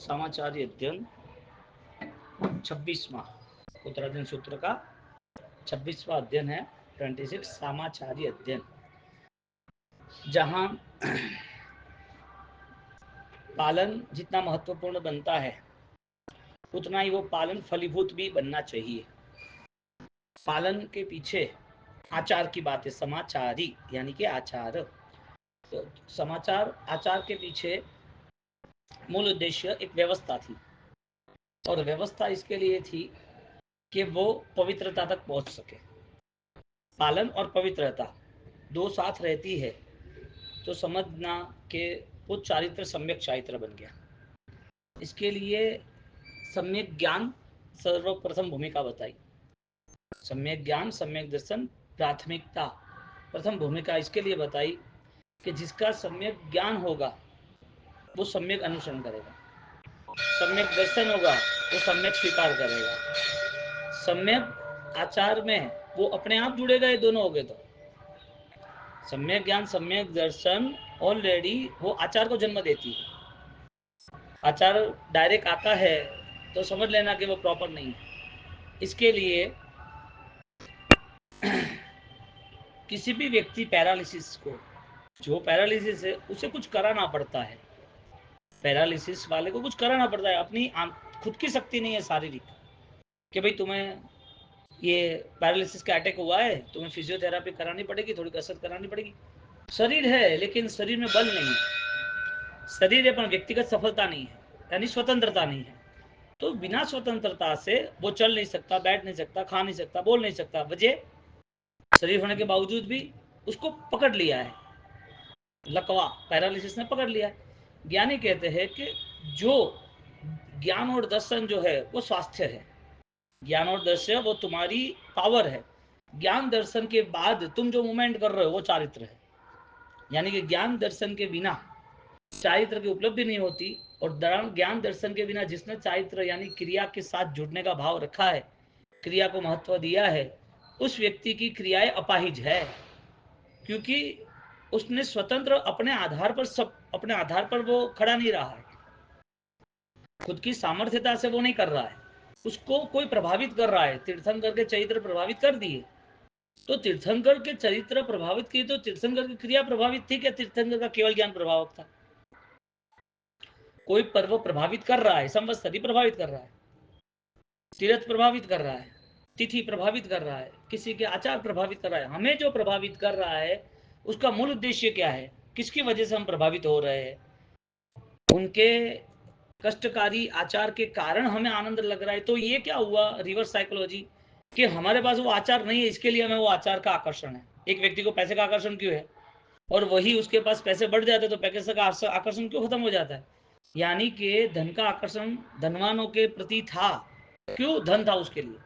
सामाचार्य अध्ययन 26वां उत्तराधीन सूत्र का 26वां अध्ययन है 26 सामाचार्य अध्ययन, जहां पालन जितना महत्वपूर्ण बनता है उतना ही वो पालन फलीभूत भी बनना चाहिए। पालन के पीछे आचार की बात है, समाचारी यानी कि आचार। तो समाचार आचार के पीछे मूल उद्देश्य एक व्यवस्था थी, और व्यवस्था इसके लिए थी कि वो पवित्रता तक पहुंच सके। पालन और पवित्रता दो साथ रहती है तो समझना कि वो चारित्र सम्यक चारित्र बन गया। इसके लिए सम्यक ज्ञान सर्वप्रथम भूमिका बताई। सम्यक ज्ञान, सम्यक दर्शन, प्राथमिकता, प्रथम भूमिका इसके लिए बताई कि जिसका सम्यक ज्ञान होगा वो सम्यक अनुसरण करेगा, सम्यक दर्शन होगा वो सम्यक स्वीकार करेगा, सम्यक आचार में वो अपने आप जुड़ेगा। ये दोनों हो गए तो सम्यक ज्ञान, सम्यक दर्शन ऑलरेडी वो आचार को जन्म देती है। आचार डायरेक्ट आता है तो समझ लेना कि वो प्रॉपर नहीं है। इसके लिए किसी भी व्यक्ति पैरालिसिस को, जो पैरालिसिस है उसे कुछ कराना पड़ता है। पैरालिसिस वाले को कुछ कराना पड़ता है, अपनी खुद की शक्ति नहीं है शारीरिक कि भाई तुम्हें ये पैरालिसिस का अटैक हुआ है, तुम्हें फिजियोथेरापी करानी पड़ेगी, थोड़ी कसरत करानी पड़ेगी। शरीर है लेकिन शरीर में बल नहीं है, शरीर है पर व्यक्तिगत सफलता नहीं है, यानी स्वतंत्रता नहीं है। तो बिना स्वतंत्रता से वो चल नहीं सकता, बैठ नहीं सकता, खा नहीं सकता, बोल नहीं सकता। वजह शरीर होने के बावजूद भी उसको पकड़ लिया है, लकवा पैरालिसिस ने पकड़ लिया है। ज्ञानी कहते हैं कि जो ज्ञान और दर्शन जो है वो स्वास्थ्य है। ज्ञान और दर्शन वो तुम्हारी पावर है। ज्ञान दर्शन के बाद तुम जो मूवमेंट कर रहे हो वो चारित्र है। यानी कि ज्ञान दर्शन के बिना चारित्र की उपलब्धि नहीं होती, और ज्ञान दर्शन के बिना जिसने चारित्र यानी क्रिया के साथ जुड़ने का भाव रखा है, क्रिया को महत्व दिया है, उस व्यक्ति की क्रियाएं अपाहिज है, क्योंकि उसने स्वतंत्र अपने आधार पर वो खड़ा नहीं रहा है। खुद की सामर्थ्यता से वो नहीं कर रहा है, उसको कोई प्रभावित कर रहा है। तीर्थंकर के चरित्र प्रभावित कर दिए तो तीर्थंकर के चरित्र प्रभावित किए तो तीर्थंकर की क्रिया प्रभावित थी क्या? तीर्थंकर का केवल ज्ञान प्रभावक था। कोई पर्व प्रभावित कर रहा है, संवत्सरी प्रभावित कर रहा है, तीर्थ प्रभावित कर रहा है, तिथि प्रभावित कर रहा है, किसी के आचार प्रभावित कर रहा है। हमें जो प्रभावित कर रहा है उसका मूल उद्देश्य क्या है, किसकी वजह से हम प्रभावित हो रहे हैं? उनके कष्टकारी आचार के कारण हमें आनंद लग रहा है। तो ये क्या हुआ, रिवर्स साइकोलॉजी, कि हमारे पास वो आचार नहीं है, इसके लिए हमें वो आचार का आकर्षण है। एक व्यक्ति को पैसे का आकर्षण क्यों है, और वही उसके पास पैसे बढ़ जाते तो पैसे का आकर्षण क्यों खत्म हो जाता है? यानी कि धन का आकर्षण धनवानों के प्रति था। क्यों? धन था उसके लिए,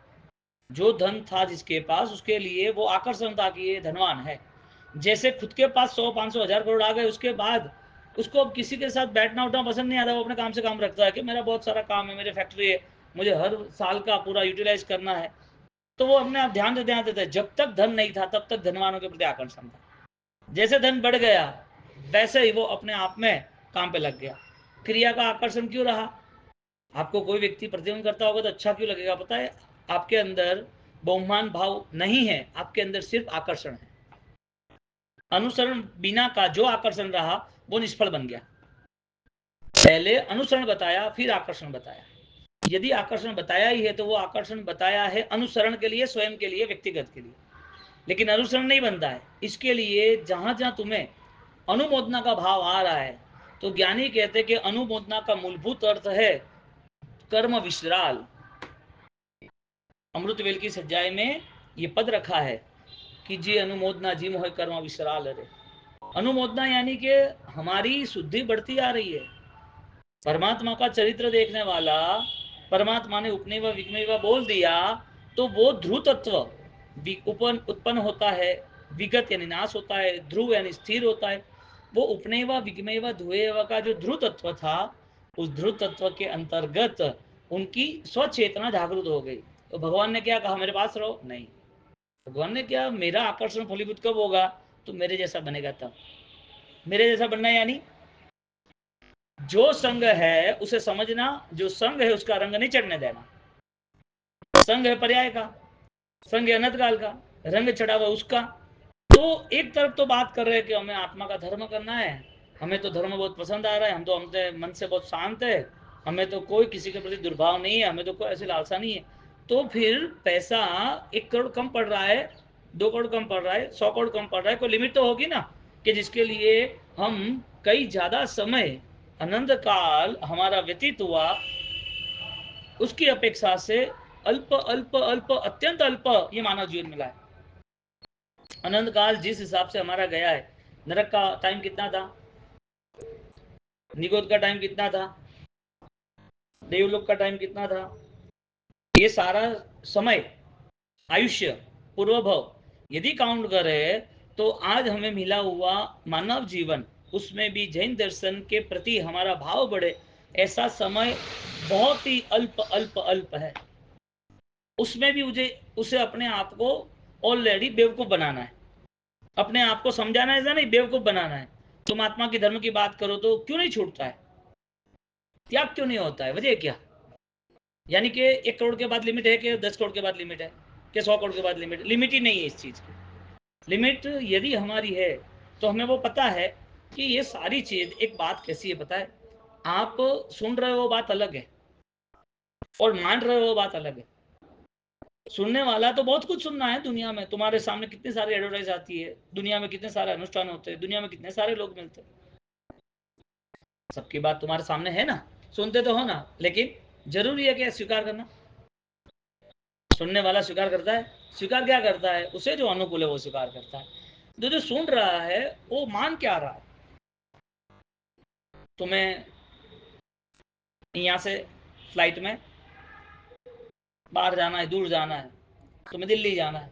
जो धन था जिसके पास, उसके लिए वो आकर्षण था कि ये धनवान है। जैसे खुद के पास 100, 500, 1000 करोड़ आ गए, उसके बाद उसको अब किसी के साथ बैठना उठना पसंद नहीं आता। वो अपने काम से काम रखता है कि मेरा बहुत सारा काम है, मेरे फैक्ट्री है, मुझे हर साल का पूरा यूटिलाइज करना है। तो वो अपने आप ध्यान देता है। जब तक धन नहीं था तब तक धनवानों के प्रति आकर्षण था। जैसे धन बढ़ गया वैसे ही वो अपने आप में काम पे लग गया। क्रिया का आकर्षण क्यों रहा? आपको कोई व्यक्ति प्रतिबंध करता होगा तो अच्छा क्यों लगेगा? पता है, आपके अंदर बहुमान भाव नहीं है, आपके अंदर सिर्फ आकर्षण है। अनुसरण बिना का जो आकर्षण रहा वो निष्फल बन गया। पहले अनुसरण बताया, फिर आकर्षण बताया। यदि आकर्षण बताया ही है तो वो आकर्षण बताया है अनुसरण के लिए, स्वयं के लिए, व्यक्तिगत के लिए, लेकिन अनुसरण नहीं बनता है। इसके लिए जहां जहां तुम्हें अनुमोदना का भाव आ रहा है तो ज्ञानी कहते हैं कि अनुमोदना का मूलभूत अर्थ है कर्म विश्राल। अमृतवेल की सज्जाई में ये पद रखा है कि जी अनुमोदना जी मोह कर्म विश्राल। अरे अनुमोदना यानी कि हमारी शुद्धि बढ़ती आ रही है। परमात्मा का चरित्र देखने वाला, परमात्मा ने उपने व विग्मे व बोल दिया तो वो ध्रुव तत्व उत्पन्न होता है, विगत यानी नाश होता है, ध्रुव यानी स्थिर होता है। वो उपने व विग्मे व धुए व का जो ध्रुव तत्व था, उस ध्रुव तत्व के अंतर्गत उनकी स्वचेतना जागृत हो गई। तो भगवान ने क्या कहा, मेरे पास रहो? नहीं। भगवान ने क्या, मेरा आकर्षण फलीभूत कब होगा? तो मेरे जैसा बनेगा तब। मेरे जैसा बनना यानी जो संग है उसे समझना, जो संग है उसका रंग नहीं चढ़ने देना। संग है पर्याय का, संग है अनंत काल का, रंग चढ़ा हुआ उसका। तो एक तरफ तो बात कर रहे हैं कि हमें आत्मा का धर्म करना है, हमें तो धर्म बहुत पसंद आ रहा है, हम तो हमसे मन से बहुत शांत है, हमें तो कोई किसी के प्रति दुर्भाव नहीं है, हमें तो कोई ऐसी लालसा नहीं है। तो फिर पैसा 1 करोड़ कम पड़ रहा है, 2 करोड़ कम पड़ रहा है, 100 करोड़ कम पड़ रहा है, कोई लिमिट तो होगी ना, कि जिसके लिए हम कई ज्यादा समय अनंत काल हमारा व्यतीत हुआ, उसकी अपेक्षा से अल्प अल्प अल्प अत्यंत अल्प ये मानव जीवन मिला है। अनंत काल जिस हिसाब से हमारा गया है, नरक का टाइम कितना था, निगोद का टाइम कितना था, देवलोक का टाइम कितना था, ये सारा समय आयुष्य पूर्व भव यदि काउंट करें तो आज हमें मिला हुआ मानव जीवन, उसमें भी जैन दर्शन के प्रति हमारा भाव बढ़े ऐसा समय बहुत ही अल्प अल्प अल्प है। उसमें भी उसे अपने आप को ऑलरेडी बेवकूफ बनाना है, अपने आप को समझाना है, ऐसा नहीं बेवकूफ बनाना है। तुम आत्मा की धर्म की बात करो तो क्यों नहीं छूटता है, त्याग क्यों नहीं होता है, वजह क्या? यानी कि 1 करोड़ के बाद लिमिट है कि 10 करोड़ के बाद लिमिट है कि 100 करोड़ के बाद लिमिट? लिमिट ही नहीं है इस चीज की। लिमिट यदि हमारी है तो हमें वो पता है कि ये सारी चीज, एक बात कैसी है पता है, आप सुन रहे हो बात अलग है और मान रहे हो बात अलग है। सुनने वाला तो बहुत कुछ सुनना है दुनिया में, तुम्हारे सामने कितनी सारी एडवर्टाइज आती है, दुनिया में कितने सारे अनुष्ठान होते हैं, दुनिया में कितने सारे लोग मिलते हैं, सबकी बात तुम्हारे सामने है ना, सुनते तो हो ना, लेकिन जरूरी है कि स्वीकार करना। सुनने वाला स्वीकार करता है, स्वीकार क्या करता है, उसे जो अनुकूल है वो स्वीकार करता है। जो सुन रहा है वो मान क्या रहा है? तुम्हें यहाँ से फ्लाइट में बाहर जाना है, दूर जाना है, तुम्हें दिल्ली जाना है,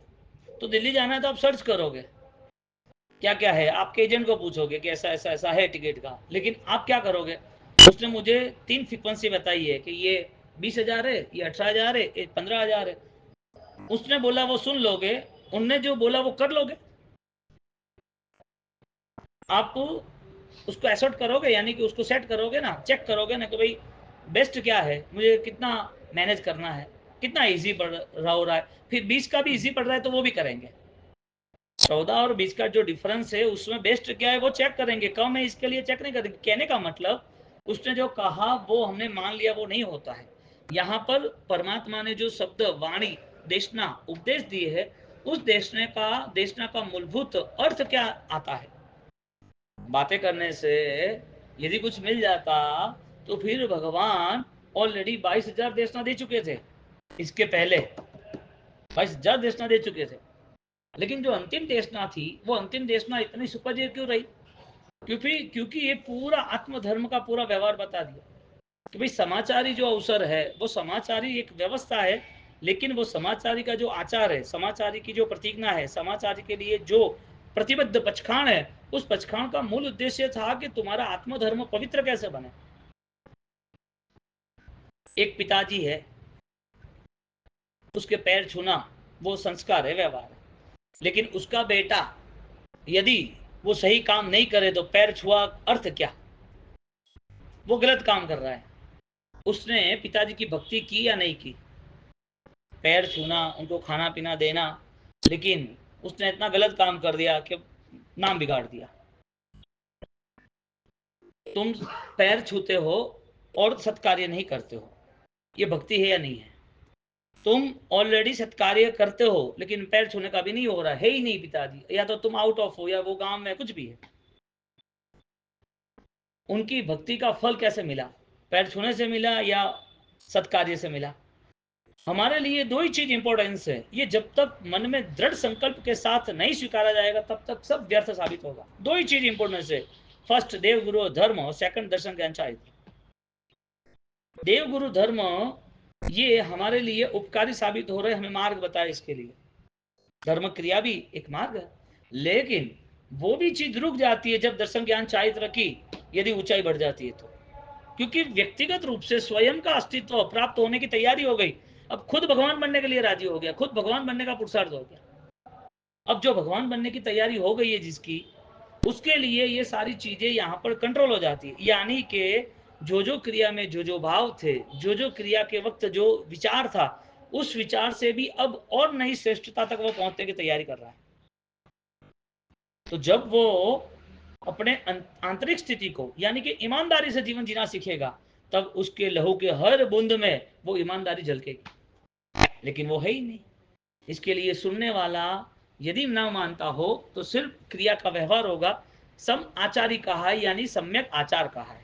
तो दिल्ली जाना है तो आप सर्च करोगे क्या क्या है, आपके एजेंट को पूछोगे कि ऐसा ऐसा ऐसा है टिकट का, लेकिन आप क्या करोगे, उसने मुझे 3 फ्रीक्वेंसी बताई है कि ये 20,000 है, ये 18,000 है, ये 15,000 है, उसने बोला वो सुन लोगे, उनने जो बोला वो कर लोगे। आप उसको एसोर्ट करोगे, यानी कि उसको सेट करोगे ना, चेक करोगे ना कि भाई बेस्ट क्या है, मुझे कितना मैनेज करना है, कितना इजी पड़ रहा हो रहा है, फिर 20 का भी इजी पड़ रहा है तो वो भी करेंगे। 14 और 20 का जो डिफरेंस है उसमें बेस्ट क्या है वो चेक करेंगे, कम है इसके लिए चेक नहीं करेंगे। कहने का मतलब उसने जो कहा वो हमने मान लिया, वो नहीं होता है। यहाँ पर परमात्मा ने जो शब्द वाणी देशना उपदेश दिए है, उस देशना का मूलभूत अर्थ क्या आता है। बातें करने से यदि कुछ मिल जाता तो फिर भगवान ऑलरेडी 22,000 देशना दे चुके थे, इसके पहले 22,000 देशना दे चुके थे। लेकिन जो अंतिम देशना थी वो अंतिम देशना इतनी सुपरहिट क्यों रही? क्योंकि ये पूरा आत्मधर्म का पूरा व्यवहार बता दिया कि भाई समाचारी जो अवसर है वो समाचारी एक व्यवस्था है, लेकिन वो समाचारी का जो आचार है, समाचारी की जो प्रतिज्ञा है, समाचारी के लिए जो प्रतिबद्ध पचखाण है, उस पचखाण का मूल उद्देश्य था कि तुम्हारा आत्मधर्म पवित्र कैसे बने। एक पिताजी है, उसके पैर छूना वो संस्कार है, व्यवहार है, लेकिन उसका बेटा यदि वो सही काम नहीं करे तो पैर छुआ अर्थ क्या, वो गलत काम कर रहा है। उसने पिताजी की भक्ति की या नहीं की, पैर छूना, उनको खाना पीना देना, लेकिन उसने इतना गलत काम कर दिया कि नाम बिगाड़ दिया। तुम पैर छूते हो और सत्कार्य नहीं करते हो, ये भक्ति है या नहीं है? तुम ऑलरेडी सत्कार्य करते हो लेकिन पैर छूने का भी नहीं हो रहा है ही नहीं पिताजी, या तो तुम आउट ऑफ हो या वो गांव में कुछ भी है। उनकी भक्ति का फल कैसे मिला, पैर छूने से मिला या सत्कार्य से मिला? हमारे लिए दो ही चीज इंपॉर्टेंस है, ये जब तक मन में दृढ़ संकल्प के साथ नहीं स्वीकारा जाएगा तब तक सब व्यर्थ साबित होगा। दो ही चीज इंपॉर्टेंस है, फर्स्ट देव गुरु धर्म और सेकंड दर्शन ज्ञान चारित्र। देव गुरु धर्म ये हमारे लिए उपकारी साबित हो रहे, हमें मार्ग बताए इसके लिए। धर्म क्रिया भी एक मार्ग है, लेकिन वो भी चीज रुक जाती है जब दर्शन ज्ञान चारित्र की यदि ऊंचाई बढ़ जाती है तो, क्योंकि व्यक्तिगत रूप से स्वयं का अस्तित्व प्राप्त होने की तैयारी हो गई, अब खुद भगवान बनने के लिए राजी हो गया, खुद भगवान बनने का पुरुषार्थ हो गया। अब जो भगवान बनने की तैयारी हो गई है जिसकी, उसके लिए ये सारी चीजें यहाँ पर कंट्रोल हो जाती है। यानी कि जो क्रिया में जो भाव थे, जो क्रिया के वक्त जो विचार था, उस विचार से भी अब और नई श्रेष्ठता तक वो पहुंचने की तैयारी कर रहा है। तो जब वो अपने आंतरिक स्थिति को यानी कि ईमानदारी से जीवन जीना सीखेगा, तब उसके लहू के हर बूंद में वो ईमानदारी झलकेगी। लेकिन वो है ही नहीं। इसके लिए सुनने वाला यदि न मानता हो तो सिर्फ क्रिया का व्यवहार होगा। सम आचारी कहा है यानी सम्यक आचार कहा है।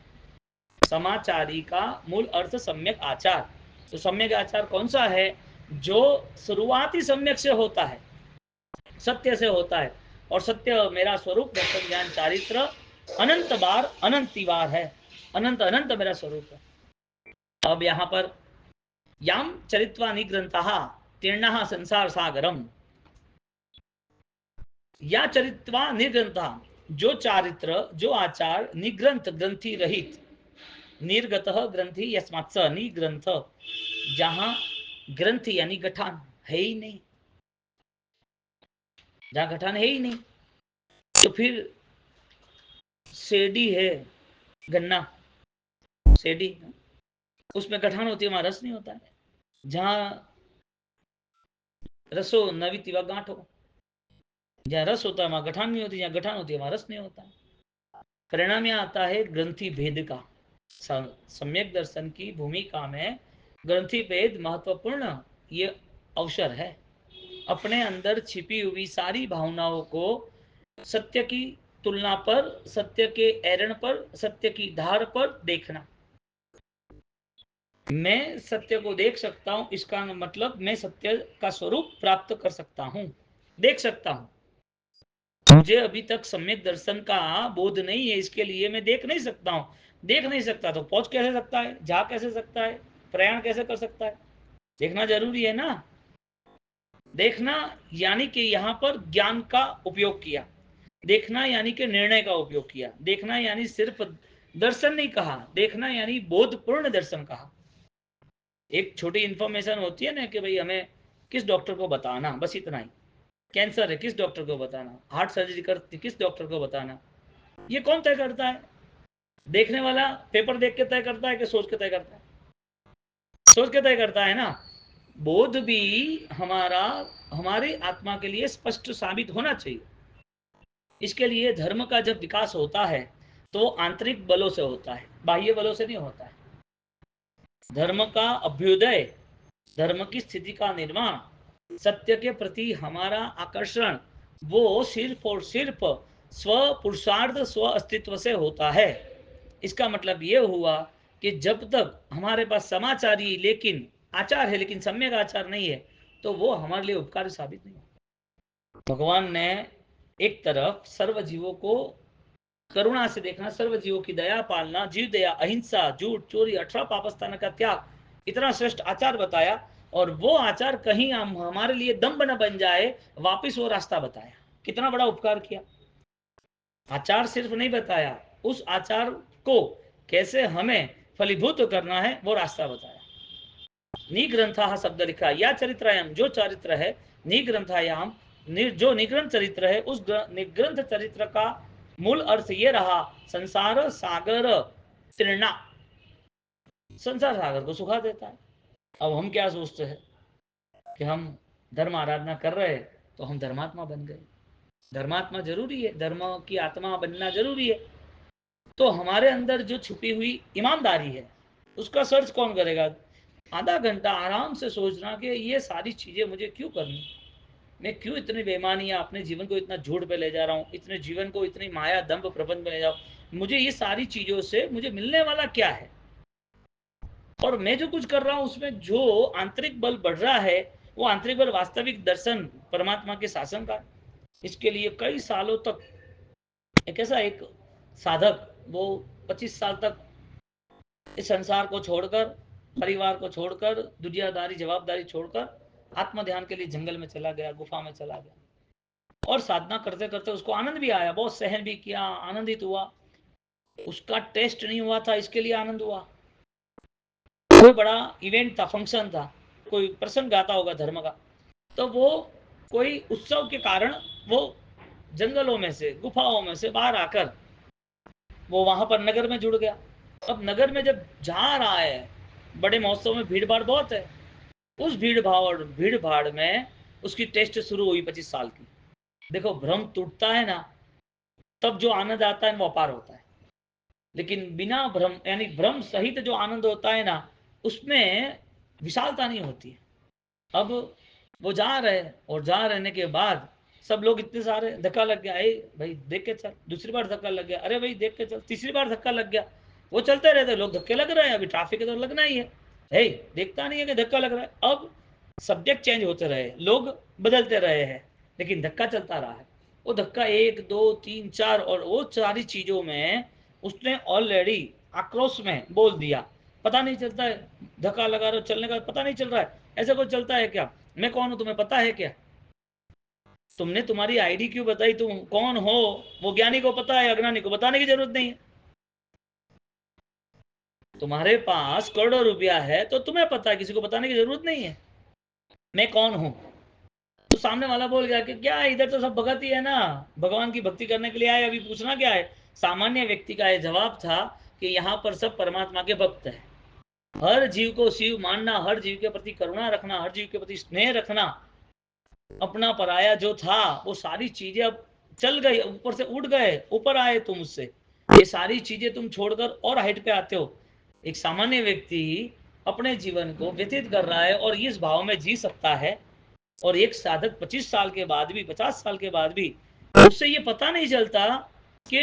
समाचारी का मूल अर्थ सम्यक आचार। तो सम्यक आचार कौन सा है? जो शुरुआती सम्यक से होता है, सत्य से होता है। और सत्य मेरा स्वरूप दर्शन ज्ञान चारित्र अनंत बार अनंती बार है। अनंत अनंत मेरा स्वरूप है। अब यहां पर याम चरित्वा निग्रंथः तीर्णः संसार सागरम। या चरित्वा निर्ग्रंथ, जो चारित्र जो आचार निग्रंथ ग्रंथि रहित, निर्गत ग्रंथि यस्मात् स निग्रंथ, जहां ग्रंथि यानी गठान है ही नहीं, जहां गठान है ही नहीं, तो फिर सेडी है, गन्ना सेडी, उसमें गठान होती है, वहां रस नहीं होता है। जहां रसो नवीति व गांठो, जहां रस होता है वहां गठान नहीं होती, जहां गठान होती है वहां रस नहीं होता है। परिणाम यह आता है ग्रंथि भेद का। सम्यक दर्शन की भूमिका में ग्रंथि भेद महत्वपूर्ण ये अवसर है। अपने अंदर छिपी हुई सारी भावनाओं को सत्य की तुलना पर, सत्य के एरण पर, सत्य की धार पर देखना। मैं सत्य को देख सकता हूं, इसका मतलब मैं सत्य का स्वरूप प्राप्त कर सकता हूं, देख सकता हूं। मुझे अभी तक सम्यक दर्शन का बोध नहीं है, इसके लिए मैं देख नहीं सकता हूं। देख नहीं सकता तो पहुंच कैसे सकता है, जा कैसे सकता है, प्रयाण कैसे कर सकता है? देखना जरूरी है ना। देखना यानी कि यहां पर ज्ञान का उपयोग किया, देखना यानी कि निर्णय का उपयोग किया, देखना यानी सिर्फ दर्शन नहीं कहा, देखना यानी बोधपूर्ण दर्शन कहा। एक छोटी इंफॉर्मेशन होती है ना कि भाई हमें किस डॉक्टर को बताना, बस इतना ही। कैंसर है किस डॉक्टर को बताना, हार्ट सर्जरी करती किस डॉक्टर को बताना, ये कौन तय करता है? देखने वाला पेपर देख के तय करता है कि सोच के तय करता है? सोच के तय करता है ना। बोध भी हमारा हमारी आत्मा के लिए स्पष्ट साबित होना चाहिए। इसके लिए धर्म का जब विकास होता है तो आंतरिक बलों से होता है, बाह्य बलों से नहीं होता है। धर्म का अभ्युदय, धर्म की स्थिति का निर्माण, सत्य के प्रति हमारा आकर्षण, वो सिर्फ और सिर्फ स्व पुरुषार्थ स्व अस्तित्व से होता है। इसका मतलब ये हुआ कि जब तक हमारे पास समाचारी लेकिन आचार है, लेकिन सम्यक आचार नहीं है, तो वो हमारे लिए उपकारी साबित नहीं होगा। भगवान ने एक तरफ सर्व जीवों को करुणा से देखना, सर्व जीवों की दया पालना, जीव दया, अहिंसा, झूठ, चोरी, 18 पापस्थान का त्याग, इतना श्रेष्ठ आचार बताया। और वो आचार कहीं हम हमारे लिए दम्भ न बन जाए, वापिस वो रास्ता बताया। कितना बड़ा उपकार किया। आचार सिर्फ नहीं बताया, उस आचार को कैसे हमें फलीभूत करना है वो रास्ता बताया। निग्रंथा शब्द लिखा, या चरित्रायाम, जो चरित्र है, निग्रंथायाम, जो निग्रंथ चरित्र है, उस निग्रंथ चरित्र का मूल अर्थ ये रहा, संसार सागर तृणा, संसार सागर को सुखा देता है। अब हम क्या सोचते हैं कि हम धर्म आराधना कर रहे हैं तो हम धर्मात्मा बन गए। धर्मात्मा जरूरी है, धर्म की आत्मा बनना जरूरी है। तो हमारे अंदर जो छुपी हुई ईमानदारी है, उसका सर्च कौन करेगा? आधा घंटा आराम से सोचना कि ये सारी चीजें मुझे क्यों करनी, मैं क्यों इतनी बेईमानी या अपने जीवन को इतना झूठ पे ले जा रहा हूँ, इतने जीवन को इतनी माया दंभ प्रबंध में ले जाऊँ, मुझे ये सारी चीजों से मुझे मिलने वाला क्या है? और मैं जो कुछ कर रहा हूँ उसमें जो आंतरिक बल बढ़ रहा है, वो आंतरिक बल वास्तविक दर्शन परमात्मा के शासन का। इसके लिए कई सालों तक एक ऐसा एक साधक, वो 25 साल तक इस संसार को छोड़कर, परिवार को छोड़कर, दुनियादारी जवाबदारी छोड़कर आत्म ध्यान के लिए जंगल में चला गया, गुफा में चला गया। और साधना करते करते उसको आनंद भी आया, बहुत सहन भी किया, आनंदित हुआ। उसका टेस्ट नहीं हुआ था, इसके लिए आनंद हुआ। कोई बड़ा इवेंट था, फंक्शन था, कोई प्रसंग गाता होगा धर्म का, तो वो कोई उत्सव के कारण वो जंगलों में से, गुफाओं में से बाहर आकर वो वहां पर नगर में जुड़ गया। अब नगर में जब जा रहा है, बड़े महोत्सव में भीड़ भाड़ बहुत है, उस भीड़ भाड़ में उसकी टेस्ट शुरू हुई 25 साल की। देखो, भ्रम टूटता है ना, तब जो आनंद आता है वो अपार होता है। लेकिन बिना भ्रम, यानी भ्रम सहित जो आनंद होता है ना, उसमें विशालता नहीं होती है। अब वो जा रहे, और जा रहने के बाद सब लोग इतने सारे, धक्का लग गया, अरे भाई देख के चल, दूसरी बार धक्का लग गया, अरे भाई देख के चल, तीसरी बार धक्का लग गया। वो चलते रहते, लोग धक्के लग रहे हैं, अभी ट्रैफिक है तो लगना ही है, हे देखता नहीं है कि धक्का लग रहा है। अब सब्जेक्ट चेंज होते रहे, लोग बदलते रहे हैं, लेकिन धक्का चलता रहा है। वो धक्का 1 2 3 4, और वो सारी चीजों में उसने ऑलरेडी आक्रोश में बोल दिया, पता नहीं चलता है, धक्का लगा रहे हो, चलने का पता नहीं चल रहा है, ऐसा कुछ चलता है क्या? मैं कौन हूं तुम्हें पता है क्या? तुमने तुम्हारी आईडी क्यों बताई, तुम कौन हो? वो ज्ञानी को पता है, अज्ञानी को बताने की जरूरत नहीं है। तुम्हारे पास करोड़ों रुपया है तो तुम्हें पता है, किसी को बताने की जरूरत नहीं है मैं कौन हूं। तो सामने वाला बोल गया कि क्या इधर तो सब भगत ही है ना, भगवान की भक्ति करने के लिए आए, अभी पूछना क्या है? सामान्य व्यक्ति का यह जवाब था कि यहाँ पर सब परमात्मा के भक्त है। हर जीव को शिव मानना, हर जीव के प्रति करुणा रखना, हर जीव के प्रति स्नेह रखना, अपना पराया जो था, वो सारी चीजें अब चल गई, ऊपर से उठ गए, ऊपर आए तुम उससे, ये सारी चीजें तुम छोड़कर और हाइट पे आते हो। एक सामान्य व्यक्ति अपने जीवन को व्यतीत कर रहा है और इस भाव में जी सकता है, और एक साधक 25 साल के बाद भी, 50 साल के बाद भी उससे ये पता नहीं चलता कि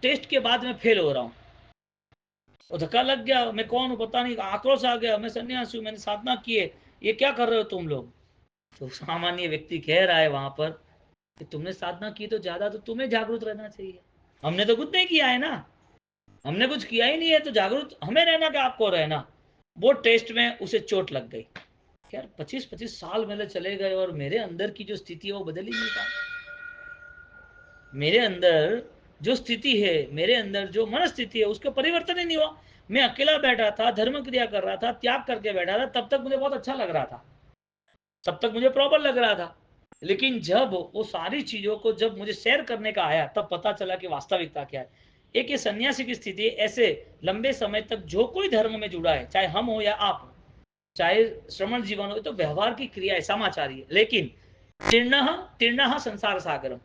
टेस्ट के बाद मैं फेल हो रहा हूँ। और धक्का लग गया, मैं कौन हूँ पता नहीं, आक्रोश आ गया, मैं सन्यासी हूँ, मैंने साधना की है, ये क्या कर रहे हो तुम लोग? तो सामान्य व्यक्ति कह रहा है वहां पर कि तुमने साधना की तो ज्यादा, तो तुम्हें जागरूक रहना चाहिए, हमने तो कुछ नहीं किया है ना, हमने कुछ किया ही नहीं है, तो जागरूक हमें रहना कि आपको रहना। वो टेस्ट में उसे चोट लग गई, यार 25-25 साल मेरे चले गए और मेरे अंदर की जो स्थिति है वो बदल ही नहीं पाई। मेरे अंदर जो स्थिति है, मेरे अंदर जो मन स्थिति है, उसका परिवर्तन ही नहीं हुआ। मैं अकेला बैठा था, धर्म क्रिया कर रहा था, त्याग करके बैठा था, तब तक मुझे बहुत अच्छा लग रहा था, तब तक मुझे प्रॉपर लग रहा था। लेकिन जब वो सारी चीजों को जब मुझे शेयर करने का आया, तब पता चला कि वास्तविकता क्या है। एक ये सन्यासी की स्थिति ऐसे लंबे समय तक जो कोई धर्म में जुड़ा है, चाहे हम हो या आप हो, चाहे श्रमण जीवन हो, तो व्यवहार की क्रिया है, समाचारी है। लेकिन तीर्ण तीर्ण संसार सागरम,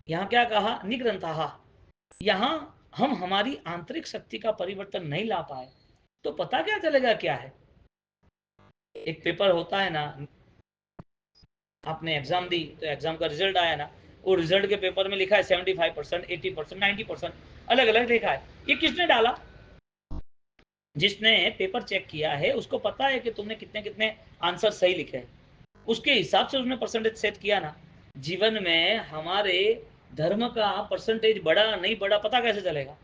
यहाँ क्या कहा, निग्रंथा, यहाँ हम हमारी आंतरिक शक्ति का परिवर्तन नहीं ला पाए तो पता क्या चलेगा क्या है। एक पेपर होता है ना, आपने एग्जाम दी तो एग्जाम का रिजल्ट आया ना, वो रिजल्ट के पेपर में लिखा है 75%, 80%, 90%, अलग अलग लिखा है। ये किसने डाला? जिसने पेपर चेक किया है उसको पता है कि तुमने कितने कितने आंसर सही लिखे हैं, उसके हिसाब से उसने परसेंटेज सेट किया ना। जीवन में हमारे धर्म का परसेंटेज बढ़ा नहीं बढ़ा पता कैसे चलेगा?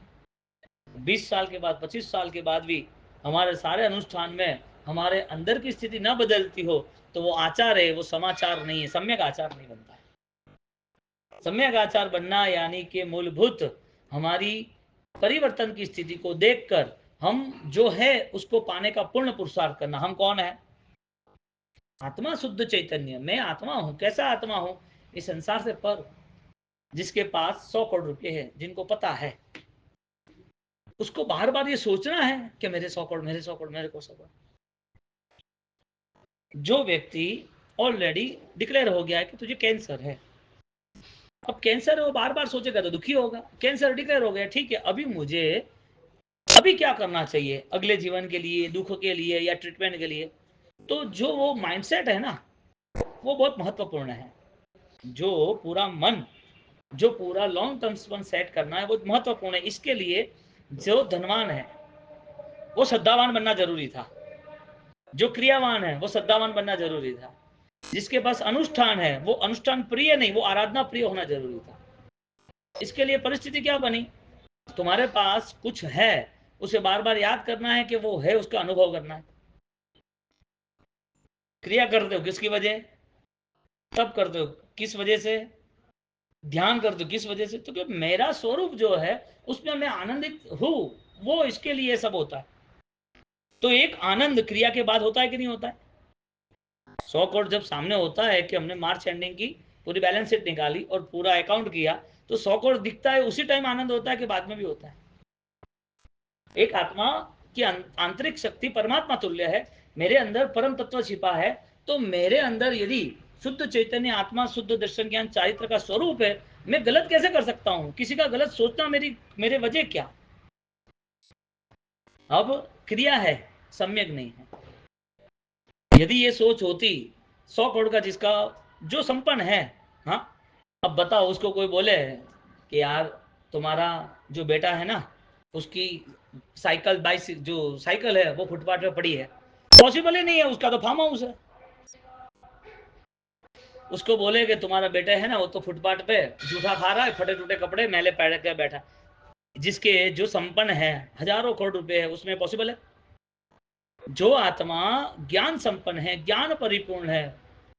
20 साल के बाद, 25 साल के बाद भी हमारे सारे अनुष्ठान में हमारे अंदर की स्थिति न बदलती हो तो वो आचार है, वो समाचार नहीं है, सम्यक आचार नहीं बनता है। सम्यक आचार बनना यानी कि मूलभूत हमारी परिवर्तन की स्थिति को देखकर हम जो है उसको पाने का पूर्ण पुरुषार्थ करना। हम कौन है? आत्मा, शुद्ध चैतन्य। मैं आत्मा हूं। कैसा आत्मा हूं? इस संसार से पर, जिसके पास 100 करोड़ रुपए है, जिनको पता है, उसको बार बार ये सोचना है कि मेरे 100 करोड़, मेरे 100 करोड़, मेरे को 100 करोड़। जो व्यक्ति ऑलरेडी डिक्लेयर हो गया है कि तुझे कैंसर है, अब कैंसर है, वो बार बार सोचेगा तो दुखी होगा। कैंसर डिक्लेयर हो गया, ठीक है, अभी मुझे अभी क्या करना चाहिए अगले जीवन के लिए, दुख के लिए या ट्रीटमेंट के लिए? तो जो वो माइंडसेट है ना, वो बहुत महत्वपूर्ण है। जो पूरा मन, जो पूरा लॉन्ग टर्म सेट करना है वो महत्वपूर्ण है। इसके लिए जो धनवान है वो श्रद्धावान बनना जरूरी था, जो क्रियावान है वो श्रद्धावान बनना जरूरी था, जिसके पास अनुष्ठान है वो अनुष्ठान प्रिय नहीं, वो आराधना प्रिय होना जरूरी था। इसके लिए परिस्थिति क्या बनी? तुम्हारे पास कुछ है, उसे बार बार याद करना है कि वो है, उसका अनुभव करना है। क्रिया करते हो किसकी वजह? तब करते हो किस वजह से? ध्यान करते हो किस वजह से? तो कि मेरा स्वरूप जो है उसमें मैं आनंदित हूं, वो इसके लिए सब होता है। तो एक आनंद क्रिया के बाद होता है कि नहीं होता है? 100 करोड़ जब सामने होता है कि हमने मार्च एंडिंग की पूरी बैलेंस शीट निकाली और पूरा अकाउंट किया, तो 100 करोड़ दिखता है, उसी टाइम आनंद होता है कि बाद में भी होता है। एक आत्मा की आंतरिक शक्ति परमात्मा तुल्य है, मेरे अंदर परम तत्व छिपा है, तो मेरे अंदर यदि शुद्ध चैतन्य आत्मा, शुद्ध दर्शन ज्ञान चारित्र का स्वरूप है, मैं गलत कैसे कर सकता हूं? किसी का गलत सोचना मेरे वजह क्या? अब क्रिया है, सम्यक नहीं है। यदि ये सोच होती 100 करोड़ का जिसका जो संपन्न है, हाँ, अब बताओ उसको कोई बोले कि यार तुम्हारा जो बेटा है ना, उसकी साइकिल जो साइकिल है वो फुटपाथ पे पड़ी है, पॉसिबल ही नहीं है, उसका तो फार्म हाउस है। उसको बोले कि तुम्हारा बेटा है ना, वो तो फुटपाथ पे जूठा खा रहा है, फटे टूटे कपड़े मैले पैर के बैठा, जिसके जो संपन्न है हजारों करोड़ रुपए है, उसमें पॉसिबल है? जो आत्मा ज्ञान संपन्न है, ज्ञान परिपूर्ण है,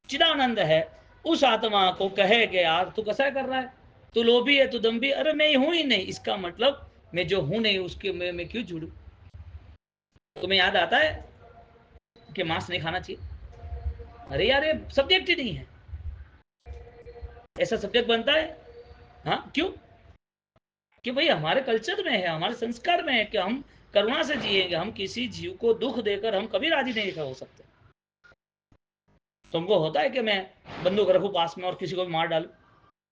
चिदानंद है, उस आत्मा को कहे कि यार तू कैसा कर रहा है, तू लोभी है, तू दम्भी, अरे मैं हूं ही नहीं, इसका मतलब मैं जो हूं नहीं उसके मैं क्यों जुड़ू? तुम्हें याद आता है कि मांस नहीं खाना चाहिए? अरे यार ये सब्जेक्ट ही नहीं है, ऐसा सब्जेक्ट बनता है? हाँ, क्यों? कि भाई हमारे कल्चर में है, हमारे संस्कार में है कि हम करुणा से जिएंगे, हम किसी जीव को दुख देकर हम कभी राजी नहीं हो सकते। तुमको होता है कि मैं बंदूक रखूं पास में और किसी को भी मार डालू?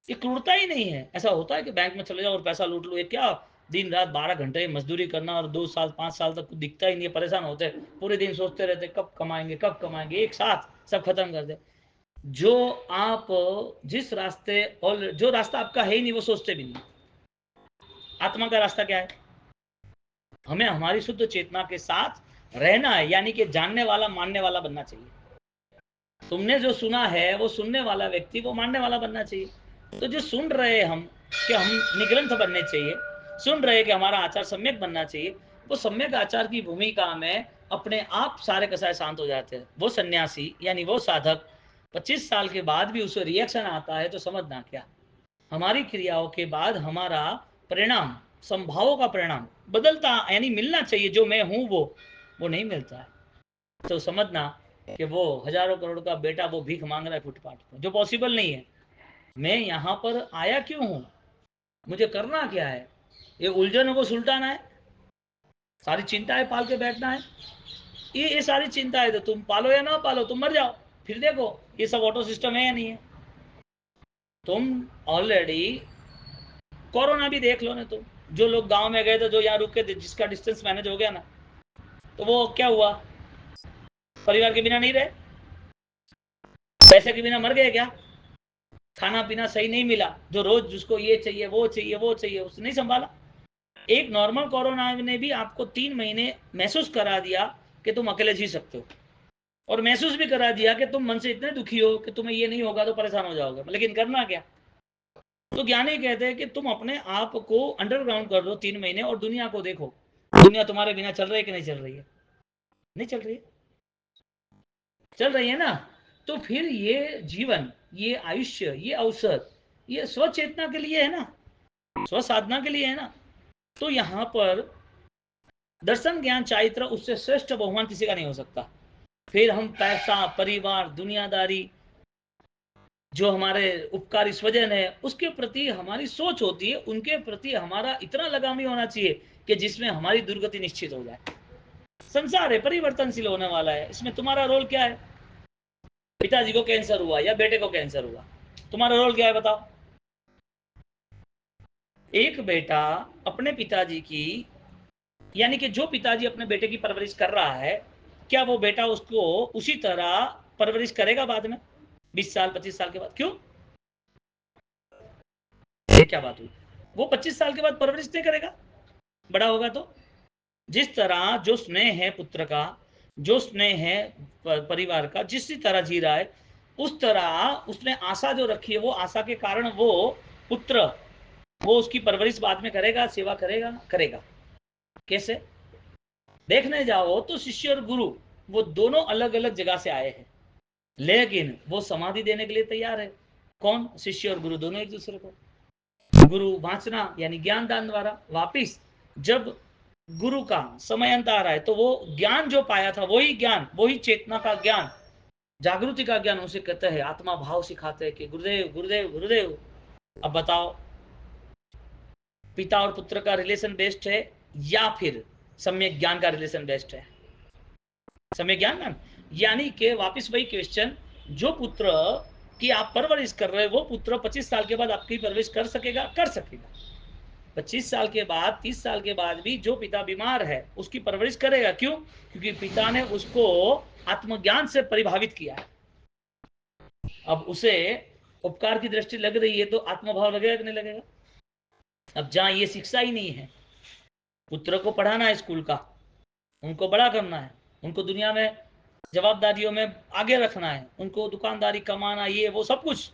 ये क्रूरता ही नहीं है। ऐसा होता है कि बैंक में चले जाओ और पैसा लूट लो, ये क्या दिन रात 12 घंटे मजदूरी करना और 2 साल 5 साल तक कुछ दिखता ही नहीं है, परेशान होते, पूरे दिन सोचते रहते कब कमाएंगे कब कमाएंगे, एक साथ सब खत्म कर दे। जो आप जिस रास्ते, और जो रास्ता आपका है ही नहीं वो सोचते भी नहीं। आत्मा का रास्ता क्या है? हमें हमारी शुद्ध चेतना के साथ रहना है, यानी कि जानने वाला मानने वाला बनना चाहिए। तुमने जो सुना है वो सुनने वाला व्यक्ति वो मानने वाला बनना चाहिए। तो जो सुन रहे हम कि हम निग्रंथ बनने चाहिए, सुन रहे कि हमारा आचार सम्यक बनना चाहिए, वो सम्यक आचार की भूमिका में अपने आप सारे कसाय शांत हो जाते हैं। वो सन्यासी यानी वो साधक 25 साल के बाद भी उसे रिएक्शन आता है तो समझना क्या, हमारी क्रियाओं के बाद हमारा परिणाम, संभावों का परिणाम बदलता, यानी मिलना चाहिए जो मैं हूं वो नहीं मिलता है। तो समझना कि वो हजारों करोड़ का बेटा वो भीख मांग रहा है फुटपाथ पर, जो पॉसिबल नहीं है। मैं यहाँ पर आया क्यों हूँ, मुझे करना क्या है? ये उलझनों को सुलटाना है, सारी चिंताएं पाल के बैठना है। ये सारी चिंताएं तो तुम पालो या ना पालो, तुम मर जाओ फिर देखो ये सब ऑटो सिस्टम है या नहीं है। तुम ऑलरेडी कोरोना भी देख लो ना, तुम जो लोग गांव में गए थे, जो यहाँ रुके थे, जिसका डिस्टेंस मैनेज हो गया ना, तो वो क्या हुआ? परिवार के बिना नहीं रहे, पैसे के बिना मर गए क्या? खाना पीना सही नहीं मिला, जो रोज जिसको ये चाहिए वो चाहिए वो चाहिए, उसने नहीं संभाला। एक नॉर्मल कोरोना ने भी आपको 3 महीने महसूस करा दिया कि तुम अकेले जी सकते हो, और महसूस भी करा दिया कि तुम मन से इतने दुखी हो कि तुम्हें ये नहीं होगा तो परेशान हो जाओगे, लेकिन करना क्या? तो ज्ञानी कहते हैं कि तुम अपने आप को अंडरग्राउंड कर दो 3 महीने और दुनिया को देखो, दुनिया तुम्हारे बिना चल रही है कि नहीं चल रही है? नहीं चल रही है, चल रही है ना? तो फिर ये जीवन, ये आयुष्य, ये अवसर, ये स्वचेतना के लिए है ना, स्व साधना के लिए है ना। तो यहाँ पर दर्शन ज्ञान चारित्र उससे श्रेष्ठ बहुमान किसी का नहीं हो सकता। फिर हम पैसा, परिवार, दुनियादारी, जो हमारे उपकारी स्वजन है, उसके प्रति हमारी सोच होती है, उनके प्रति हमारा इतना लगाव नहीं होना चाहिए कि जिसमें हमारी दुर्गति निश्चित हो जाए। संसार है, परिवर्तनशील होने वाला है, इसमें तुम्हारा रोल क्या है? पिताजी को कैंसर हुआ या बेटे को कैंसर हुआ, तुम्हारा रोल क्या है बताओ? एक बेटा अपने पिताजी की, यानी कि जो पिताजी अपने बेटे की परवरिश कर रहा है, क्या वो बेटा उसको उसी तरह परवरिश करेगा बाद में 20 साल 25 साल के बाद? क्यों? ये क्या बात हुई? वो 25 साल के बाद परवरिश नहीं करेगा, बड़ा होगा तो। जिस तरह जो स्नेह है पुत्र का, जो स्नेह है परिवार का, जिस तरह जी रहा है, उस तरह उसने आशा जो रखी है, वो आशा के कारण वो पुत्र, वो उसकी परवरिश बाद में करेगा, सेवा करेगा करेगा। कैसे? देखने जाओ तो शिष्य और गुरु वो दोनों अलग अलग जगह से आए हैं, लेकिन वो समाधि देने के लिए तैयार है। कौन? शिष्य और गुरु दोनों एक दूसरे को। गुरु वांचना यानी ज्ञान दान द्वारा, वापिस जब गुरु का समय अंत आ रहा है तो वो ज्ञान जो पाया था, वही ज्ञान, वही चेतना का ज्ञान जागृति का ज्ञान उसे कहते हैं, आत्मा भाव सिखाते हैं कि गुरुदेव गुरुदेव गुरुदेव। अब बताओ, पिता और पुत्र का रिलेशन बेस्ट है या फिर सम्यक ज्ञान का रिलेशन बेस्ट है? सम्यक ज्ञान ना, यानी कि वापस वही क्वेश्चन, जो पुत्र की आप परवरिश कर रहे हो वो पुत्र 25 साल के बाद आपकी परवरिश कर सकेगा? कर सकेगा। 25 साल के बाद, 30 साल के बाद भी जो पिता बीमार है उसकी परवरिश करेगा। क्यों? क्योंकि पिता ने उसको आत्मज्ञान से परिभावित किया है। अब उसे उपकार की दृष्टि लग रही है तो आत्मभाव लगेगा कि नहीं लगेगा? अब जहां ये शिक्षा ही नहीं है, पुत्र को पढ़ाना है स्कूल का, उनको बड़ा करना है, उनको दुनिया में जवाबदारियों में आगे रखना है, उनको दुकानदारी कमाना, ये वो सब कुछ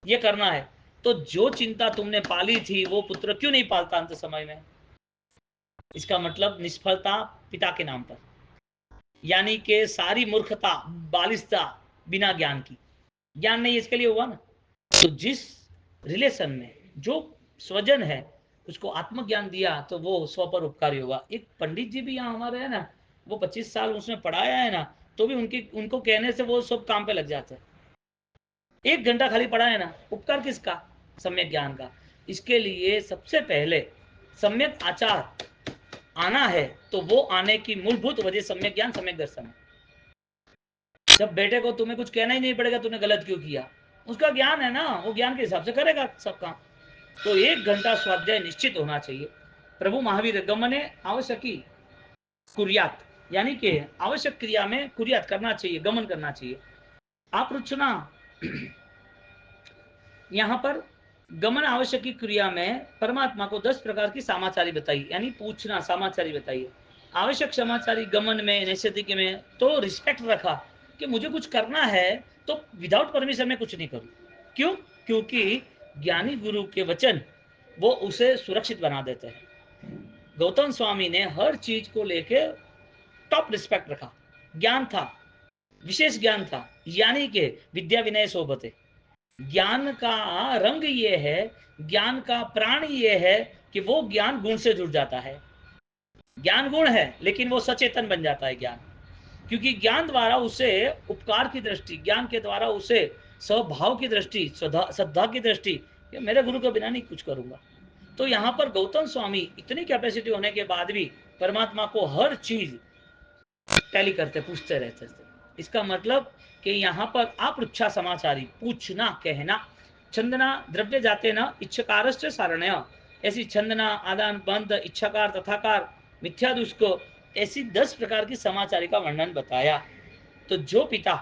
ये करना है, तो जो चिंता तुमने पाली थी वो पुत्र क्यों नहीं पालता अंत समय में? इसका मतलब निष्फलता पिता के नाम पर, यानी कि सारी मूर्खता, बालिशता बिना ज्ञान की। ज्ञान नहीं इसके लिए हुआ ना। तो जिस रिलेशन में जो स्वजन है उसको आत्मज्ञान दिया तो वो स्व पर उपकारी होगा। एक पंडित जी भी यहाँ हमारे है ना, वो 25 साल उसने पढ़ाया है ना, तो भी उनको कहने से वो सब काम पे लग जाते हैं। 1 घंटा खाली पढ़ा है ना, उपकार किसका? सम्यक ज्ञान का। इसके लिए सबसे पहले सम्यक आचार आना है, तो वो आने की मूलभूत वजह सम्यक ज्ञान, सम्यक दर्शन है। जब बेटे को तुम्हें कुछ कहना ही नहीं पड़ेगा तूने गलत क्यों किया, उसका ज्ञान है ना, वो ज्ञान के हिसाब से करेगा सब काम। तो 1 घंटा स्वाध्याय निश्चित होना चाहिए। प्रभु महावीर गमने आवश्यकी कुर्यात, यानी कि आवश्यक क्रिया में कुर्यात करना चाहिए, गमन करना चाहिए। आप रुचना यहाँ पर गमन आवश्यक की क्रिया में परमात्मा को 10 प्रकार की समाचारी बताई, यानी पूछना समाचारी बताइए। आवश्यक समाचारी गमन में, नैषधिक में तो रिस्पेक्ट रखा कि मुझे कुछ करना है तो विदाउट परमिशन में कुछ नहीं करूं। क्यों? क्योंकि ज्ञानी गुरु के वचन वो उसे सुरक्षित बना देते हैं। गौतम स्वामी ने हर चीज को लेके टॉप रिस्पेक्ट रखा। ज्ञान था, विशेष ज्ञान था, यानी कि विद्या विनय सोबते। ज्ञान का रंग ये है, ज्ञान का प्राण ये है कि वो ज्ञान गुण से जुड़ जाता है। ज्ञान गुण है लेकिन वो सचेतन बन जाता है ज्ञान, क्योंकि ज्ञान द्वारा उसे उपकार की दृष्टि, ज्ञान के द्वारा उसे स्वभाव की दृष्टि, श्रद्धा की दृष्टि, कि मेरे गुरु के बिना नहीं कुछ करूंगा। तो यहाँ पर गौतम स्वामी इतनी कैपेसिटी होने के बाद भी परमात्मा को हर चीज टैली करते, पूछते रहते थे। इसका मतलब कि यहाँ पर अपृच्छा समाचारी, पूछना, कहना। छंदना द्रव्य जाते न इच्छकारश्च सारण्य, ऐसी छंदना, आदान बंध, इच्छाकार, तथाकार, मिथ्या दुष्को, ऐसी 10 प्रकार की समाचारी का वर्णन बताया। तो जो पिता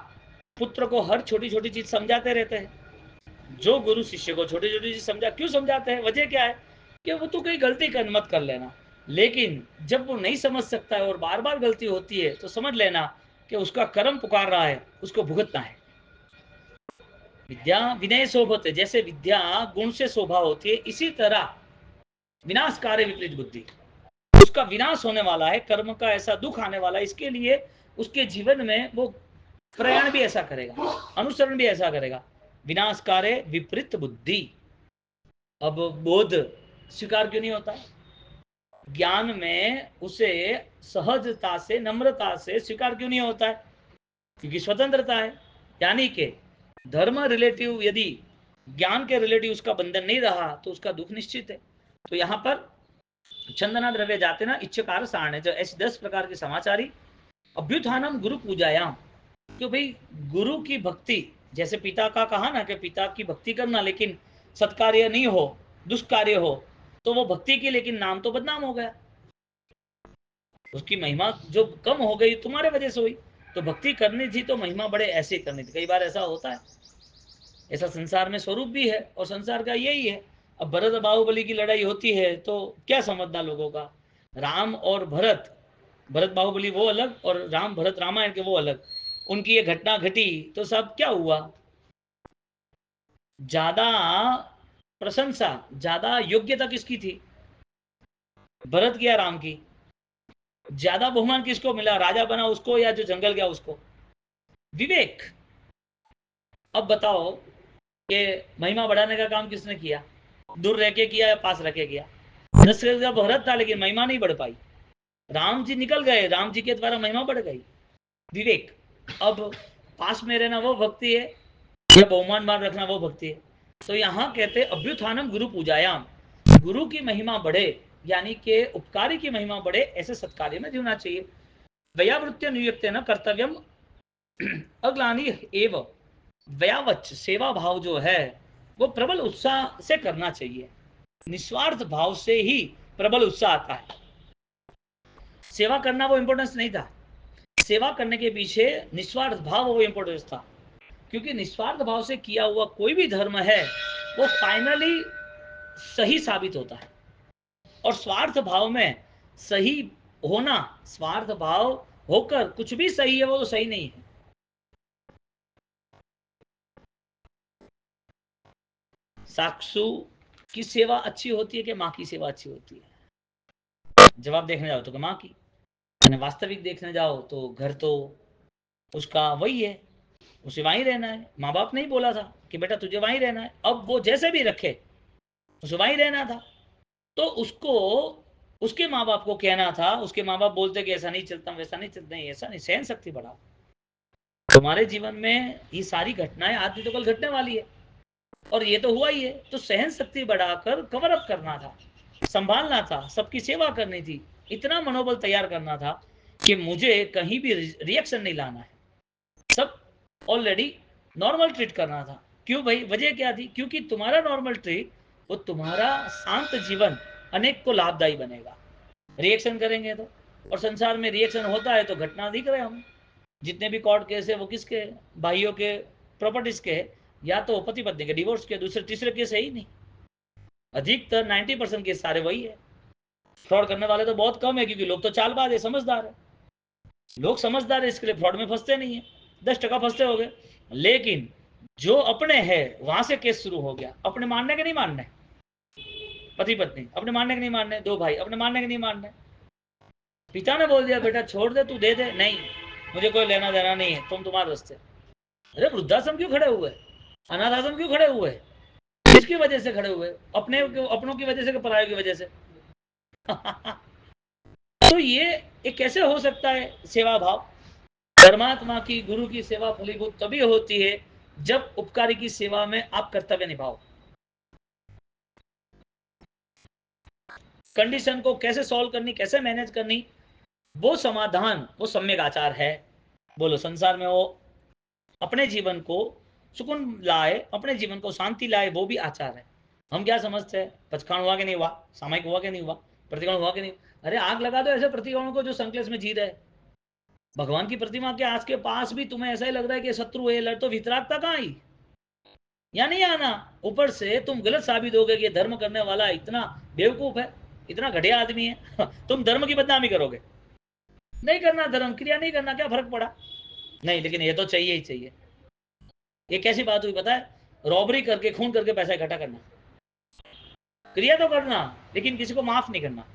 पुत्र को हर छोटी छोटी चीज समझाते रहते हैं, जो गुरु शिष्य को छोटी छोटी चीज समझा, क्यों समझाते हैं? वजह क्या है कि वो तो कोई गलती कर मत कर लेना, लेकिन जब वो नहीं समझ सकता है और बार बार गलती होती है तो समझ लेना कि उसका कर्म पुकार रहा है, उसको भुगतना है। विद्या विनय शोभते, जैसे विद्या गुण से शोभा होती है, इसी तरह विनाश कार्य विपरीत बुद्धि, उसका विनाश होने वाला है, कर्म का ऐसा दुख आने वाला है, इसके लिए उसके जीवन में वो प्रयाण भी ऐसा करेगा, अनुसरण भी ऐसा करेगा। विनाश कार्य विपरीत बुद्धि। अब बोध स्वीकार क्यों नहीं होता? ज्ञान में उसे सहजता से, नम्रता से स्वीकार क्यों नहीं होता है? क्योंकि स्वतंत्रता है, यानी कि धर्म रिलेटिव यदि ज्ञान के रिलेटिव उसका बंधन नहीं रहा तो उसका दुख निश्चित है। तो यहाँ पर छंदना द्रव्य जाते ना इच्छकार सारण्य, जो ऐसी 10 प्रकार की समाचारी। अभ्युत्थानम गुरु पूजायाम, क्यों भाई गुरु की भक्ति, जैसे पिता का कहा ना कि पिता की भक्ति करना, लेकिन सत्कार्य नहीं हो, दुष्कार्य हो, तो वो भक्ति की, लेकिन नाम तो बदनाम हो गया, उसकी महिमा जो कम हो गई तुम्हारे वजह से हुई। तो भक्ति करनी थी तो महिमा बड़े ऐसे करनी थी। कई बार ऐसा होता है, ऐसा संसार में स्वरूप भी है और संसार का यही है। अब भरत बाहुबली की लड़ाई होती है तो क्या समझना लोगों का, राम और भरत, भरत बाहुबली वो अलग और राम भरत रामायण के वो अलग, उनकी ये घटना घटी तो सब क्या हुआ, ज्यादा प्रशंसा, ज्यादा योग्यता किसकी थी? भरत की या राम की? ज्यादा बहुमान किसको मिला, राजा बना उसको या जो जंगल गया उसको? विवेक। अब बताओ कि महिमा बढ़ाने का काम किसने किया, दूर रह के किया या पास रह के किया? दशरथ का भरत था लेकिन महिमा नहीं बढ़ पाई, राम जी निकल गए, राम जी के द्वारा महिमा बढ़ गई। विवेक। अब पास में रहना वो भक्ति है, या बहुमान मान रखना वो भक्ति है। तो यहाँ कहते अभ्युत्थानम गुरु पूजायाम, गुरु की महिमा बढ़े यानी कि उपकारी की महिमा बढ़े, ऐसे सत्कार्य में जुड़ना चाहिए। व्यावृत्य नियुक्त न कर्तव्यम अग्लानी एव व्यावच, सेवा भाव जो है वो प्रबल उत्साह से करना चाहिए। निस्वार्थ भाव से ही प्रबल उत्साह आता है। सेवा करना वो इंपॉर्टेंस नहीं था, सेवा करने के पीछे निस्वार्थ भाव वो इंपॉर्टेंस था, क्योंकि निस्वार्थ भाव से किया हुआ कोई भी धर्म है वो फाइनली सही साबित होता है। और स्वार्थ भाव में सही होना, स्वार्थ भाव होकर कुछ भी सही है वो तो सही नहीं है। साक्षु की सेवा अच्छी होती है कि माँ की सेवा अच्छी होती है? जवाब देखने जाओ तो माँ की, वास्तविक देखने जाओ तो घर तो उसका वही है, उसे वहीं रहना है। माँ बाप ने ही बोला था कि बेटा तुझे वहीं रहना है, अब वो जैसे भी रखे उसे वहीं रहना था। तो उसको उसके माँ बाप को कहना था, उसके माँ बाप बोलते कि ऐसा नहीं चलता, वैसा नहीं चलता, ऐसा नहीं, सहन शक्ति बढ़ाओ। तुम्हारे जीवन में ये सारी घटनाएं आज नहीं तो कल घटने वाली है, और ये तो हुआ ही है, तो सहन शक्ति बढ़ाकर कवर अप करना था, संभालना था, सबकी सेवा करनी थी, इतना मनोबल तैयार करना था कि मुझे कहीं भी रिएक्शन नहीं लाना है, सब ऑलरेडी नॉर्मल ट्रीट करना था। क्यों भाई, वजह क्या थी? क्योंकि तुम्हारा नॉर्मल ट्रीट वो तुम्हारा शांत जीवन अनेक को लाभदायी बनेगा। रिएक्शन करेंगे तो, और संसार में रिएक्शन होता है तो घटना दिख रहे हम, जितने भी कोर्ट केस है वो किसके? भाइयों के प्रॉपर्टीज के, या तो पति पत्नी के डिवोर्स के, दूसरे तीसरे केस है ही नहीं। अधिकतर 90% केस सारे वही है। फ्रॉड करने वाले तो बहुत कम है, क्योंकि लोग तो चालबाज है, समझदार है, लोग समझदार है, इसके लिए फ्रॉड में फंसते नहीं है। 10% फंसते हो गए, लेकिन जो अपने है वहां से केस शुरू हो गया। अपने मानने के नहीं मानने, पति पत्नी अपने मानने के नहीं मानने, दो भाई अपने मानने के नहीं मानने, पिता ने बोल दिया बेटा छोड़ दे, तू दे दे, नहीं मुझे कोई लेना देना नहीं है, तुम तुम्हारे रास्ते। अरे वृद्धाश्रम क्यों खड़े हुए, अनाथ आश्रम क्यों खड़े हुए? किसकी वजह से खड़े हुए? अपनों की वजह से, परायों की वजह से? तो ये कैसे हो सकता है सेवा भाव? परमात्मा की, गुरु की सेवा फलीभूत तभी होती है जब उपकारी की सेवा में आप कर्तव्य निभाओ। कंडीशन को कैसे सॉल्व करनी, कैसे मैनेज करनी, वो समाधान, वो सम्यक आचार है। बोलो, संसार में वो अपने जीवन को सुकून लाए, अपने जीवन को शांति लाए, वो भी आचार है। हम क्या समझते हैं, पचखान हुआ कि नहीं हुआ, सामयिक हुआ कि नहीं हुआ, प्रतिकोण हुआ कि नहीं? अरे आग लगा दो ऐसे प्रतिकोणों को जो संकलेश में जी रहे। भगवान की प्रतिमा के आज के पास भी तुम्हें ऐसा ही लग रहा है कि शत्रु है, लड़ तो वितरागता कहाँ आई? या नहीं आना? ऊपर से तुम गलत साबित हो गए कि धर्म करने वाला इतना बेवकूफ है, इतना घटिया आदमी है। तुम धर्म की बदनामी करोगे। नहीं करना धर्म, क्रिया नहीं करना, क्या फर्क पड़ा? नहीं, लेकिन ये तो चाहिए ही चाहिए। ये कैसी बात हुई पता है? रॉबरी करके, खून करके पैसा इकट्ठा करना, क्रिया तो करना, लेकिन किसी को माफ नहीं करना।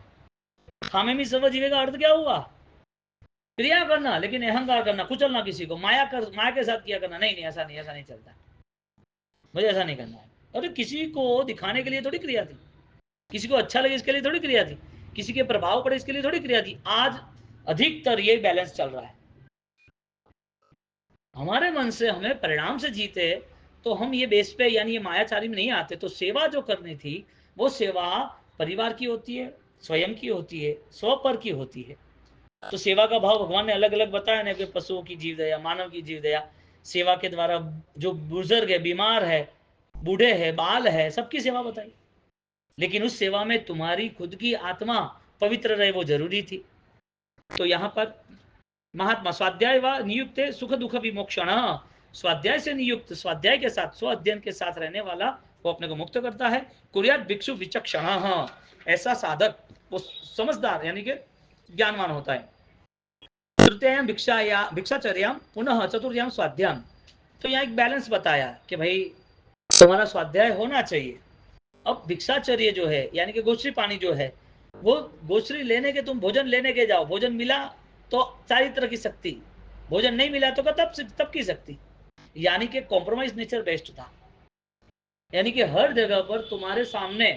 खामे में सर्व जीवे का अर्थ क्या हुआ? क्रिया करना लेकिन अहंकार करना, कुचलना किसी को, माया के साथ किया करना। नहीं नहीं, ऐसा नहीं, ऐसा नहीं चलता, मुझे ऐसा नहीं करना है। अरे किसी को दिखाने के लिए थोड़ी क्रिया थी, किसी को अच्छा लगे इसके लिए थोड़ी क्रिया थी, किसी के प्रभाव पड़े इसके लिए थोड़ी क्रिया थी। आज अधिकतर ये बैलेंस चल रहा है। हमारे मन से हमें परिणाम से जीते तो हम ये बेस पे, यानी ये मायाचारी में नहीं आते। तो सेवा जो करनी थी वो सेवा परिवार की होती है, स्वयं की होती है, स्वपर की होती है। तो सेवा का भाव भगवान ने अलग अलग बताया ना, कि पशुओं की जीव दया, मानव की जीव दया, सेवा के द्वारा जो बुजुर्ग है, बीमार है, बूढ़े है, बाल है, सबकी सेवा बताई। लेकिन उस सेवा में तुम्हारी खुद की आत्मा पवित्र रहे वो जरूरी थी। तो यहाँ पर महात्मा स्वाध्याय व नियुक्त सुख दुख विमोक्षण, स्वाध्याय से नियुक्त, स्वाध्याय के साथ, स्व अध्ययन के साथ रहने वाला वो अपने को मुक्त करता है। कुर्यात भिक्षु विचक्षण, ऐसा साधक वो समझदार यानी कि ज्ञानवान होता है। तृतीयाम भिक्षाचर्याम पुनः चतुर्थ्याम स्वाध्याम। तो यहाँ एक बैलेंस बताया कि भाई तुम्हारा स्वाध्याय होना चाहिए। अब भिक्षाचर्य जो है यानी कि गोश्री पानी जो है, वो गोश्री लेने के, तुम भोजन लेने के जाओ, भोजन मिला तो सारी तरह की शक्ति, भोजन नहीं मिला तो तब की शक्ति, यानी कि कॉम्प्रोमाइज नेचर बेस्ट था। यानी कि हर जगह पर तुम्हारे सामने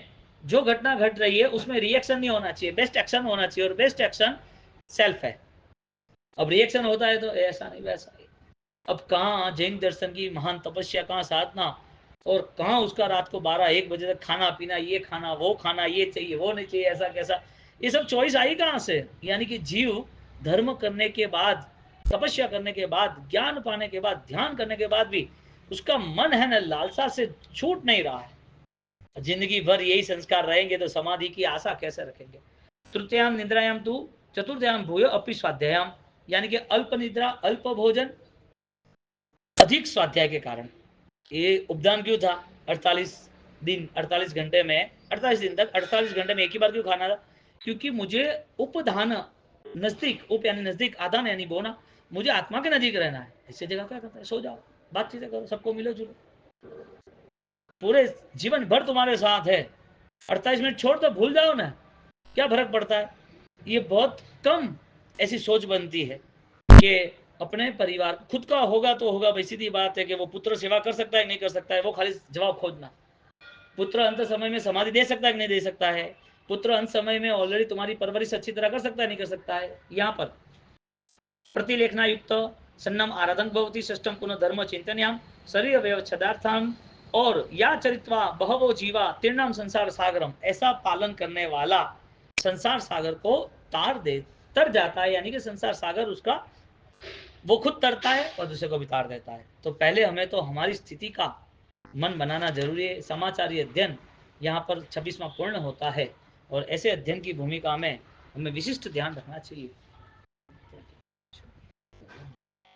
जो घटना घट रही है उसमें रिएक्शन नहीं होना चाहिए, बेस्ट एक्शन होना चाहिए, और बेस्ट एक्शन सेल्फ है। अब रिएक्शन होता है तो ऐसा नहीं वैसा नहीं, अब कहाँ जैन दर्शन की महान तपस्या, कहाँ साधना, और कहाँ उसका रात को 12-1 बजे तक खाना पीना, ये खाना वो खाना, ये चाहिए वो नहीं चाहिए, ऐसा कैसा, ये सब चॉइस आई कहाँ से? यानी कि जीव धर्म करने के बाद, तपस्या करने के बाद, ज्ञान पाने के बाद, ध्यान करने के बाद भी उसका मन है ना लालसा से छूट नहीं रहा है। जिंदगी भर यही संस्कार रहेंगे तो समाधि की आशा कैसे रखेंगे? तृतीयाम निद्रायाम तू चतुर्थयाम भूय अपि स्वाध्यायाम, यानी कि अल्प निद्रा, अल्प भोजन, अधिक स्वाध्याय के कारण। ये उपदान क्यों था? 48 दिन, 48 घंटे में, 48 दिन तक 48 घंटे में एक ही बार क्यों खाना था? क्योंकि मुझे उपधान, नजदीक, उप यानी नजदीक, आधान यानी बोना, मुझे आत्मा के नजदीक रहना है। इससे जगह क्या करता है? सो जाओ, बातचीत करो, सबको मिलो जुलो, पूरे जीवन भर तुम्हारे साथ है, 48 मिनट छोड़ तो भूल जाओ ना, क्या फर्क पड़ता है? ये बहुत कम ऐसी सोच बनती है कि अपने परिवार, खुद का होगा तो होगा, भाई सीधी बात है कि वो पुत्र सेवा कर सकता है नहीं कर सकता है, वो खाली जवाब खोजना। पुत्र अंत समय में समाधि दे सकता है कि नहीं दे सकता है, पुत्र अंत समय में ऑलरेडी तुम्हारी परवरिश अच्छी तरह कर सकता है नहीं कर सकता है। यहाँ पर प्रतिलेखना युक्त सन्नम आराधन भवती षष्टम पुनः धर्म चिंतनयाम शरीर व्यवच्छेदार्थम, और या चरित्वा बहवो जीवा तीर्णाम संसार सागरम, ऐसा पालन करने वाला संसार सागर को तर जाता है, यानी कि संसार सागर उसका, वो खुद तरता है और दूसरे को भी तार देता है। तो पहले हमें तो हमारी स्थिति का मन बनाना जरूरी है। समाचारी अध्ययन यहाँ पर 26वां पूर्ण होता है, और ऐसे अध्ययन की भूमिका में हमें विशिष्ट ध्यान रखना चाहिए।